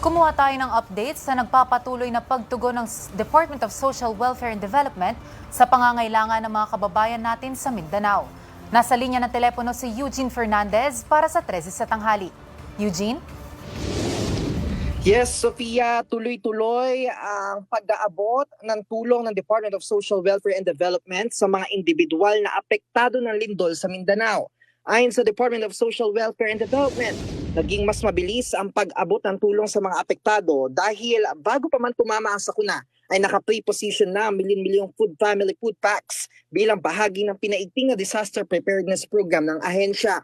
Kumuha tayo ng updates sa nagpapatuloy na pagtugon ng Department of Social Welfare and Development sa pangangailangan ng mga kababayan natin sa Mindanao. Nasa linya ng telepono si Eugene Fernandez para sa 13 sa tanghali. Eugene? Yes, Sofia, tuloy-tuloy ang pag-aabot ng tulong ng Department of Social Welfare and Development sa mga individual na apektado ng lindol sa Mindanao. Ayon sa Department of Social Welfare and Development, naging mas mabilis ang pag-abot ng tulong sa mga apektado dahil bago pa man tumama ang sakuna ay naka-pre-position na milyon-milyong family food packs bilang bahagi ng pinaigting na disaster preparedness program ng ahensya.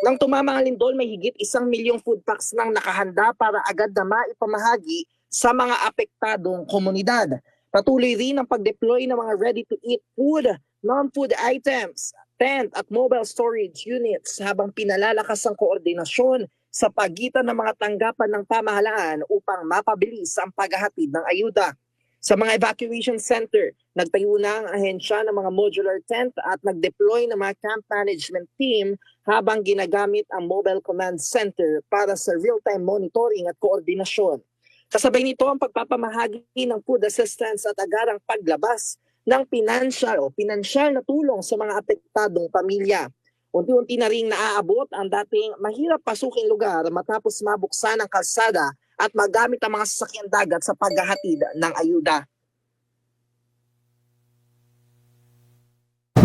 Nang tumama ang lindol, may higit 1 milyong food packs nang nakahanda para agad na maipamahagi sa mga apektadong komunidad. Patuloy rin ang pag-deploy ng mga ready-to-eat food, non-food items, tent at mobile storage units habang pinalalakas ang koordinasyon sa pagitan ng mga tanggapan ng pamahalaan upang mapabilis ang paghahatid ng ayuda. Sa mga evacuation center, nagtayo na ang ahensya ng mga modular tent at nag-deploy ng mga camp management team habang ginagamit ang mobile command center para sa real-time monitoring at koordinasyon. Kasabay nito ang pagpapamahagi ng food assistance at agarang paglabas ng pinansyal na tulong sa mga apektadong pamilya. Unti-unti na ring naaabot ang dating mahirap pasuking lugar matapos mabuksan ang kalsada at magamit ang mga sasakyang dagat sa paghahatid ng ayuda.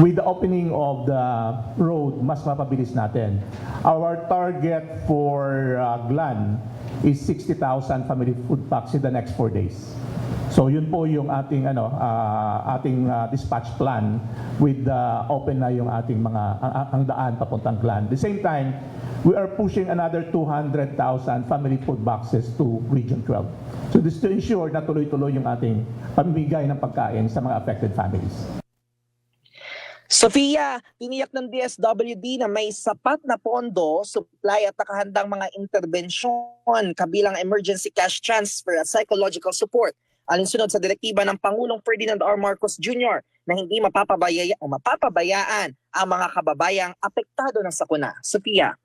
With the opening of the road, mas mapabilis natin. Our target for GLAN is 60,000 family food packs in the next 4 days. So yun po yung ating dispatch plan with open na yung ating mga ang daan papuntang GLAN. At the same time, we are pushing another 200,000 family food boxes to Region 12. So this to ensure na tuloy-tuloy yung ating pamimigay ng pagkain sa mga affected families. Sofia, tiniyak ng DSWD na may sapat na pondo, supply at nakahandang mga intervensyon kabilang emergency cash transfer at psychological support. Alinsunod sa direktiba ng Pangulong Ferdinand R. Marcos Jr. na hindi mapapabayaan ang mga kababayang apektado ng sakuna. Sofia.